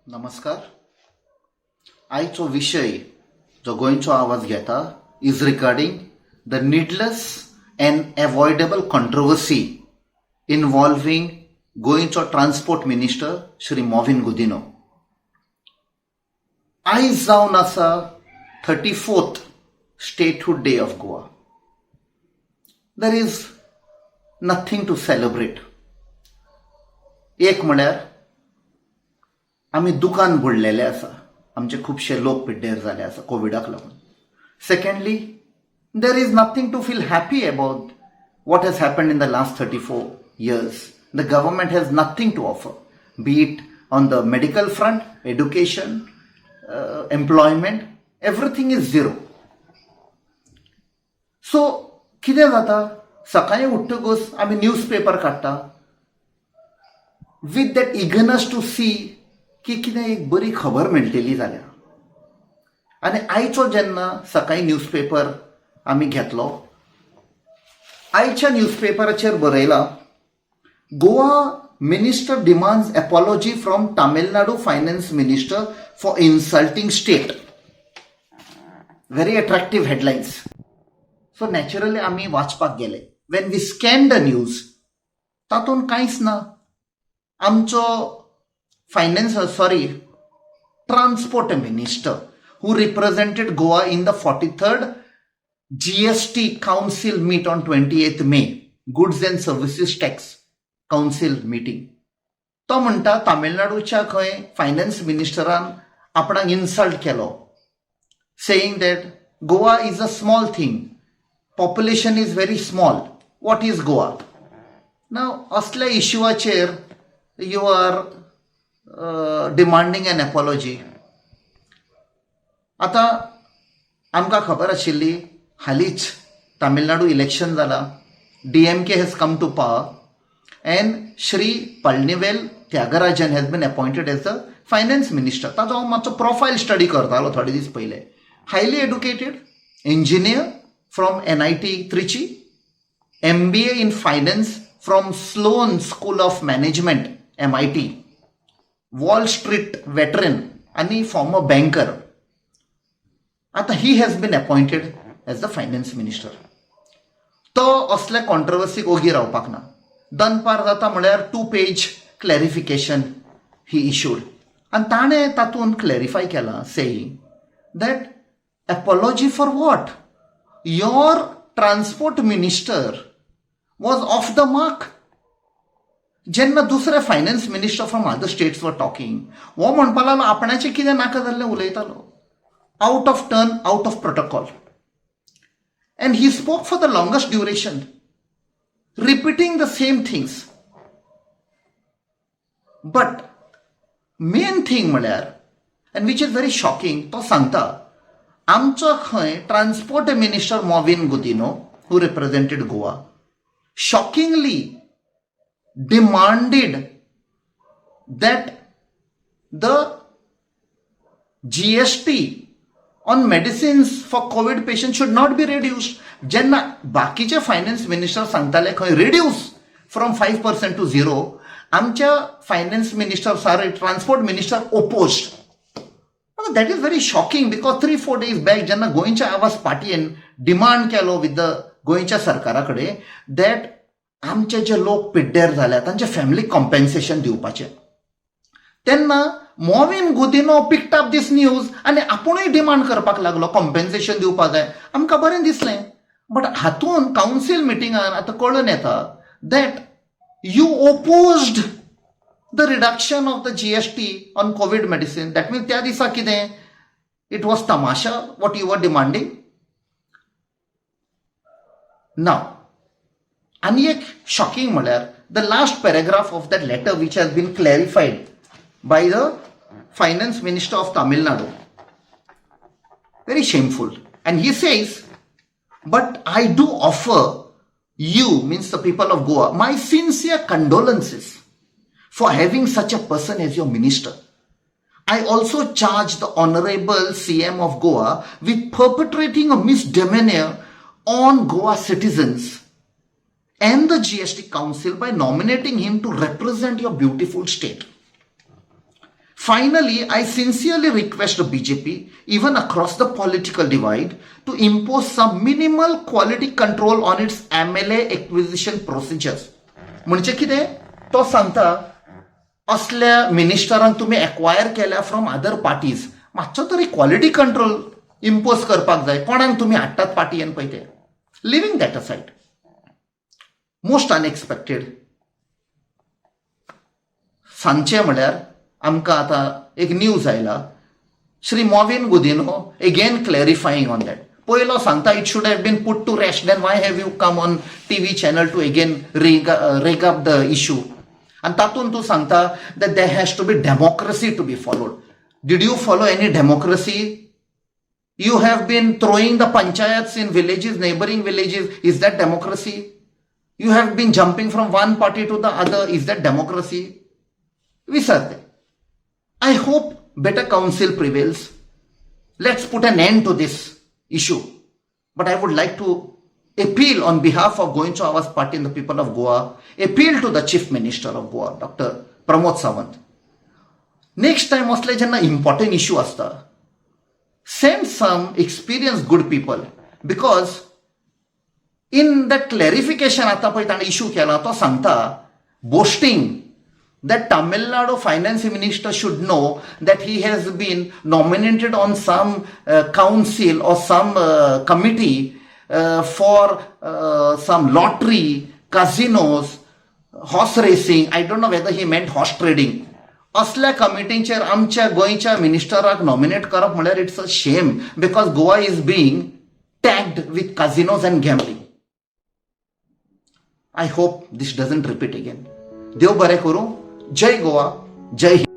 नमस्कार. आयचो विषय जो गोंयचो आवाज घेता is regarding the needless and avoidable controversy involving गोंयचो ट्रान्सपोर्ट मिनिस्टर श्री मॉविन गुदिनो. आयज जावन आसा 34th statehood day of Goa. There is nothing to celebrate. एक म्हळ्यार आमी दुकान बुडलेले आसा, आमचे खुबशे लोक पिड्डेर जाले आसा कोविडाक लागून. Secondly, there is nothing to feel happy about what has happened in the last 34 years. The government has nothing to offer, be it on the medical front, education, employment, everything is zero. So कितें जाता, सकाळीं उठ्ठकूच आमी newspaper काडटा with that eagerness to see की कितें एक बरी खबर मेळटली जाल्यार. आनी आयचो जेन्ना सकाळी न्यूजपेपर आमी घेतलो, आयच्या न्यूजपेपराचेर बरयलां, Goa minister demands apology from Tamil Nadu finance minister for insulting state. Very attractive headlines. So naturally आमी वाचपाक गेले. When we scan the news, तातूंत कांयच ना. आमचो transport minister who represented Goa in the 43rd GST Council meet on 28th May, Goods and Services Tax Council meeting. तो म्हणटा तामिळनाडूच्या खंय फायनान्स मिनिस्टरान आपणाक insult Kelo, saying that Goa is a small thing, population is very small, what is Goa? Now असल्या इश्यूआचेर you are demanding an apology. आता आमकां खबर आशिल्ली हालींच तामिळनाडू इलेक्शन जाला, DMK has come to power and Shri Palanivel Thiagarajan has been appointed as the finance minister. ताचो हांव मातसो प्रोफायल स्टडी करतालो थोडे दीस पयले. Highly educated engineer from NIT Trichy, MBA in finance from Sloan School of Management MIT, Wall Street veteran आणि former banker. आता he has been appointed as the finance minister. तो असल्या कॉन्ट्रोवर्सीक ओगी रावपाक ना. दनपार जाता म्हळ्यार 2-page क्लॅरिफिकेशन ही इश्यूड. आनी ताणें तातूंत क्लॅरिफाय केलां, saying that apology for what? Your transport minister was off the mark. जेन्ना दुसरे finance minister from other states were talking, हो म्हणपा लागलो आपणाचें कितें नाका जाल्लें उलयतालो, out of turn, out of protocol. And he spoke for the longest duration, repeating the same things. But main thing म्हळ्यार, and which is very shocking, तो सांगता आमचो खंय transport minister Mauvin Godinho who represented Goa shockingly demanded that the GST on medicines for COVID patients should not be reduced. जेन्ना बाकीचे finance minister सांगताले खंय reduce from 5% to 0, आमच्या finance minister sorry transport minister opposed. That is very shocking, because 3-4 days back जेन्ना गोंयच्या आवाज पार्टीन demand केलो विथ द गोंयच्या सरकारा कडेन दॅट आमचे जे लोक पिड्डेर जाल्या तांचे फॅमिलीक कॉम्पेन्सेशन दिवपाचें, तेन्ना मॉविन गुदिनो पिक्ड अप दीस न्यूज आनी आपुणूय डिमांड करपाक लागलो कॉम्पेन्सेशन दिवपा जाय. आमकां बरें दिसलें. बट हातून कावन्सील मिटिंगान आतां कळून येता that you opposed the reduction of the GST on covid medicine. That means त्या दिसा कितें, it was tamasha what you were demanding. Now आणि एक शॉकिंग म्हळ्यार the last paragraph of that letter which has been clarified by the finance minister of Tamil Nadu. Very shameful. And he says, but I do offer you, means the people of Goa, my sincere condolences for having such a person as your minister. I also charge the Honorable CM of Goa with perpetrating a misdemeanor on Goa citizens and the GST Council by nominating him to represent your beautiful state. Finally, I sincerely request BJP, even across the political divide, to impose some minimal quality control on its MLA acquisition procedures. म्हणजे कितें तो सांगता असल्या मिनिस्टरांक तुम्ही acquire केल्या from other parties, मातसो तरी quality control impose करपाक जाय. कोणाक तुम्ही हाडटात पार्टयेन पळय ते. Leaving that aside, most unexpected सांगचे म्हळ्यार आमकां आतां एक न्यूज आयला. Shri Mauvin Godinho again clarifying on that. पयलो सांगता it should have been put to rest, then why have you come on TV channel to again rake up the issue. आणि तातूंत तूं सांगता that there has to be democracy to be followed. Did you follow any democracy? You have been throwing the panchayats in villages, neighboring villages. Is that democracy? You have been jumping from one party to the other. Is that democracy? Visarte. I hope better counsel prevails. Let's put an end to this issue. But I would like to appeal on behalf of Goenka Awas Party and the people of Goa, appeal to the Chief Minister of Goa, Dr. Pramod Sawant. Next time असले जेन्ना important issue असता, send some experienced good people, because in that clarification आता पळय ताणें issue केला तो सांगता boasting that Tamil Nadu finance minister should know that he has been nominated on some council or some committee for some lottery, casinos, horse racing. I don't know whether he meant horse trading. असल्या कमिटींचेर आमच्या गोंयच्या मिनिस्टराक nominate करप म्हळ्यार it's a shame, because Goa is being tagged with casinos and gambling. I hope this doesn't repeat again. देव बरें करूं. जय गोवा, जय हिंद.